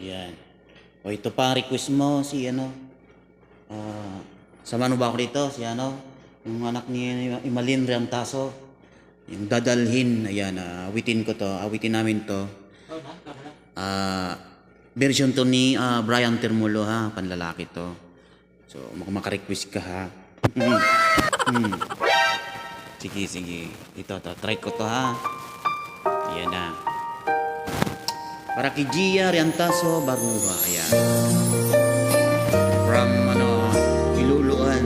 Ayan. O ito pa, request mo si ano. Sama ba ako dito? Si ano? Yung anak ni Imalin Riantaso. Yung dadalhin. Ayan, awitin ko to. Awitin namin to. Version to ni Brian Termulo ha. Panlalaki to. So, maka-request ka ha. Sige, sige. Ito, try ko to ha. Ayan na. Para kay Gia Riantaso Baruha. Ayan. From Iluluan.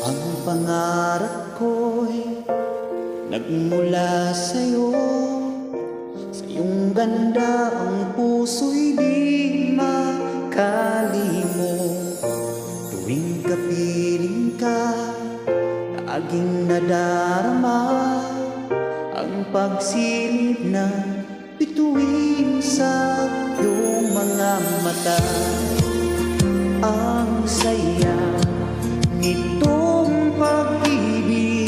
Ang pangarap ko'y nagmula sa'yo. Sa iyong ganda ang puso'y di makalimot. Tuwing kapiling ka, laging nadarama ang pagsilip na bituin sa iyong mga mata. Ang saya nitong pag-ibig,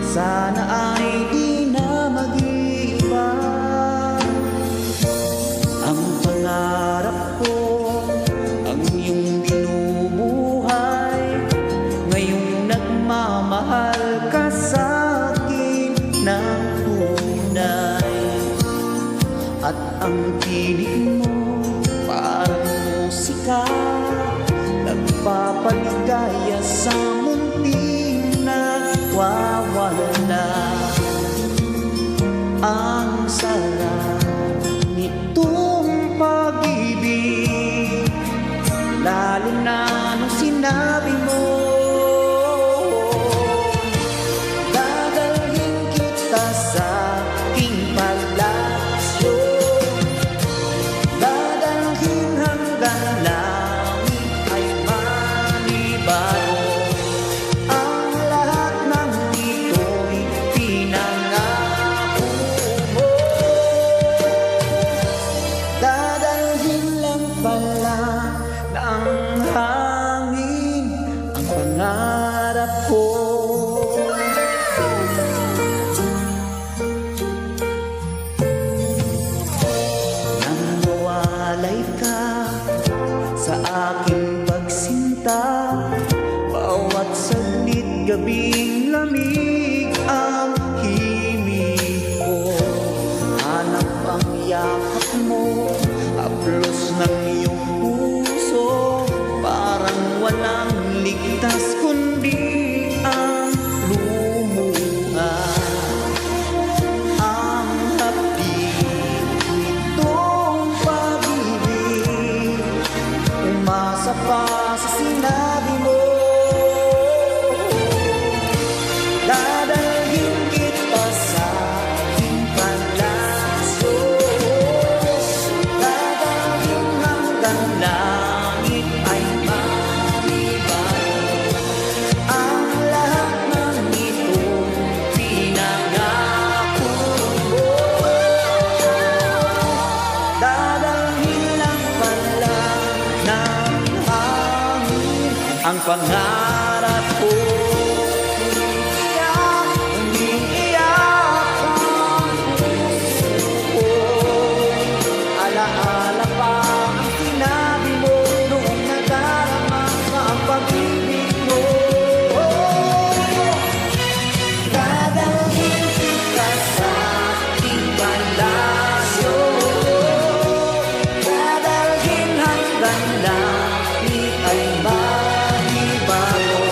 sana ay di na mag-iba. Ang pangarap ko, ang iyong binubuhay, ngayong nagmamahal ka sa ng tunay. At ang tinig mo parang musika, nagpapaligaya sa munting nawawala. Ang sarap nitong pag-ibig, lalo na nung sinabi mo sa aking palasyo, dadalhin hanggang langit ay manibaro. Ang lahat ng ito'y pinangako mo. Dadalhin lang pala ng hangin ang pangarap ko. Sa aking pagsinta, bawat saglit gabing lamig ang himig ko. Hanap ang yakap mo, haplos ng iyong puso, parang walang ligtas kundi ang lumuha. Ang hapdi nitong pag-ibig, umasa pa sa sinabi mo. Dadalhin kita sa aking palasyo, dadalhin hanggang langit ay manibaro. Ang lahat ng itong pinangako mo, dadalhin lang pala ng ang pangarap ko. Umiiyak ang puso ko, alaala pa ang sinabi mo noong nadarama ka ang pag-ibig mo. Dadalhin kita sa aking palasyo, dadalhin hanggang langit ay manibaro.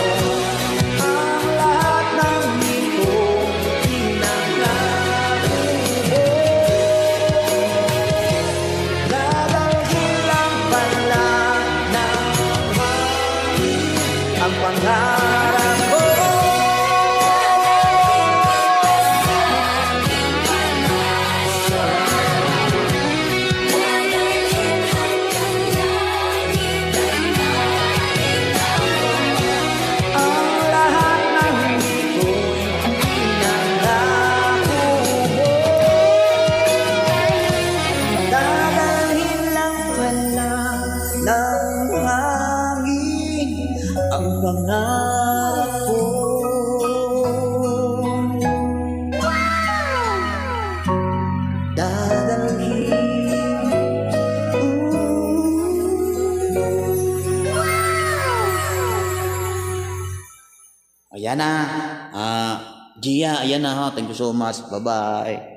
Ayan na. Gia, ayan na ha. Thank you so much. Bye-bye.